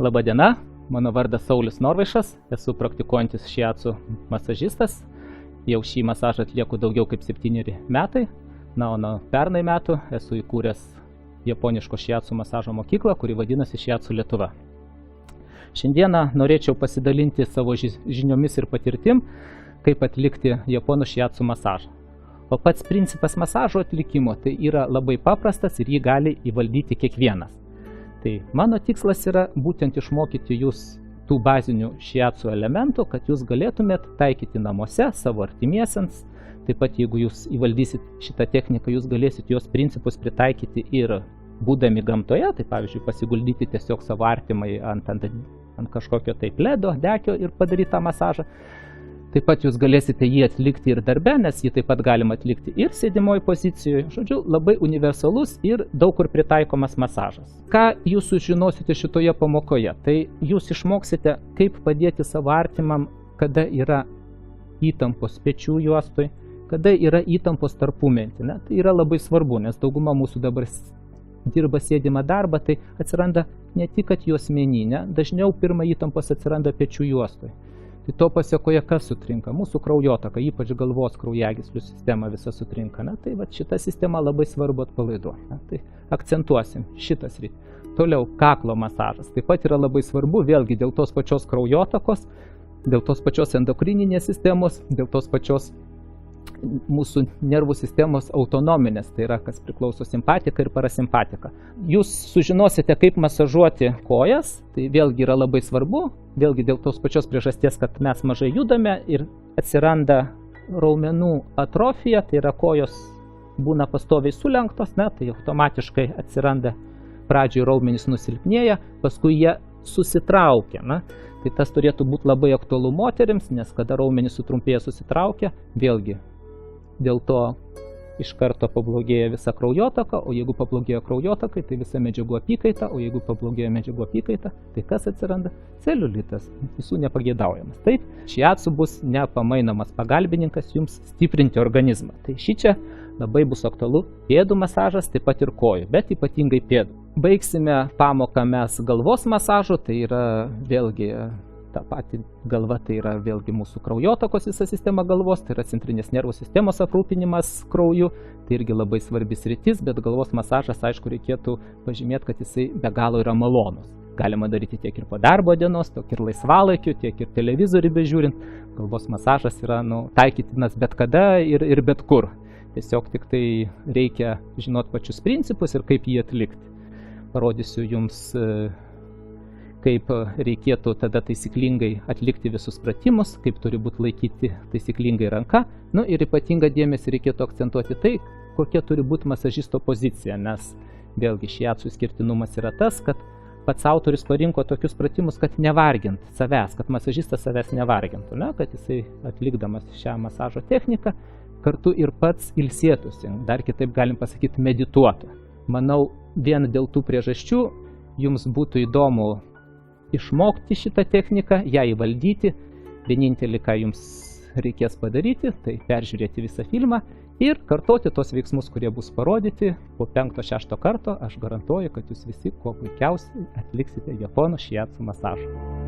Labadiena, mano vardas Saulius Norvaišas, esu praktikuojantis šiatsų masažistas. Jau šį masažą atlieku daugiau kaip 7 metai. Na, o nuo pernai metų esu įkūręs japoniško šiatsų masažo mokyklą, kuri vadinasi Šiatsų Lietuva. Šiandieną norėčiau pasidalinti savo žiniomis ir patirtim, kaip atlikti japonų šiatsų masažą. O pats principas masažo atlikimo tai yra labai paprastas ir jį gali įvaldyti kiekvienas. Tai mano tikslas yra būtent išmokyti jūs tų bazinių šiatsų elementų, kad jūs galėtumėt taikyti namuose savo artimiesiems. Taip pat, jeigu jūs įvaldysit šitą techniką, jūs galėsit jos principus pritaikyti ir būdami gamtoje, tai pavyzdžiui pasiguldyti tiesiog savo artimai ant kažkokio tai pledo, dekio ir padaryti tą masažą. Taip pat jūs galėsite jį atlikti ir darbe, nes jį taip pat galima atlikti ir sėdimoj pozicijoje. Žodžiu, labai universalus ir daug kur pritaikomas masažas. Ką jūs sužinosite šitoje pamokoje? Tai jūs išmoksite, kaip padėti savo artimam, kada yra įtampos pečių juostoj, kada yra įtampos tarpumentį. Tai yra labai svarbu, nes dauguma mūsų dabar dirba sėdimą darbą, tai atsiranda ne tik juosmeninė, dažniau pirma įtampos atsiranda pečių juostoj. Tai to pasiekoje kas sutrinka? Mūsų kraujotaka, ypač galvos kraujagyslių sistema visa sutrinka. Tai šita sistema labai svarbu atpalaiduoti. Tai akcentuosim šitą sritį. Toliau kaklo masažas. Taip pat yra labai svarbu, vėlgi dėl tos pačios kraujotakos, dėl tos pačios endokrininės sistemos, dėl tos pačios mūsų nervų sistemos autonominės, tai yra, kas priklauso simpatika ir parasimpatika. Jūs sužinosite, kaip masažuoti kojas, tai vėlgi yra labai svarbu, vėlgi dėl tos pačios priežasties, kad mes mažai judame ir atsiranda raumenų atrofija, tai yra kojos būna pastoviai sulenktos, tai automatiškai atsiranda pradžioj raumenys nusilpnėja, paskui jie susitraukia. Tai tas turėtų būti labai aktualu moterims, nes kada raumenys sutrumpėja susitraukia, vėlgi dėl to iš karto pablogėja visa kraujotaka, o jeigu pablogėja kraujotakai, tai visa medžiagų apykaita, o jeigu pablogėja medžiagų apykaita, tai kas atsiranda? Celiulitas, visų nepageidaujamas. Taip, šiatsu bus nepamainomas pagalbininkas jums stiprinti organizmą. Tai šičia labai bus aktualu pėdų masažas, taip pat ir kojų, bet ypatingai pėdų. Baigsime pamoką mes galvos masažu, tai yra vėlgi ta pati galva, tai yra vėlgi mūsų kraujotakos visa sistema galvos, tai yra centrinės nervų sistemos aprūpinimas krauju, tai irgi labai svarbi sritis, bet galvos masažas, aišku, reikėtų pažymėti, kad jisai be galo yra malonus. Galima daryti tiek ir po darbo dienos, tiek ir laisvalaikiu, tiek ir televizorių bežiūrint. Galvos masažas yra taikytinas bet kada ir bet kur. Tiesiog tik tai reikia žinot pačius principus ir kaip jį atlikti. Parodysiu jums, kaip reikėtų tada taisyklingai atlikti visus pratimus, kaip turi būti laikyti taisyklingai ranka. Ir ypatingą dėmesį reikėtų akcentuoti tai, kokia turi būti masažisto pozicija, nes vėlgi šiatsų skirtinumas yra tas, kad pats autorius parinko tokius pratimus, kad nevargint savęs, kad masažistas savęs nevargintų, kad jisai atlikdamas šią masažo techniką kartu ir pats ilsėtųsi, dar kitaip galim pasakyti medituotų. Manau, vien dėl tų priežasčių jums būtų įdomu išmokti šitą techniką, ją įvaldyti. Vienintelį, ką jums reikės padaryti, tai peržiūrėti visą filmą ir kartoti tos veiksmus, kurie bus parodyti. Po 5-6 karto aš garantuoju, kad jūs visi kuo puikiausiai atliksite japonų šiatsų masažą.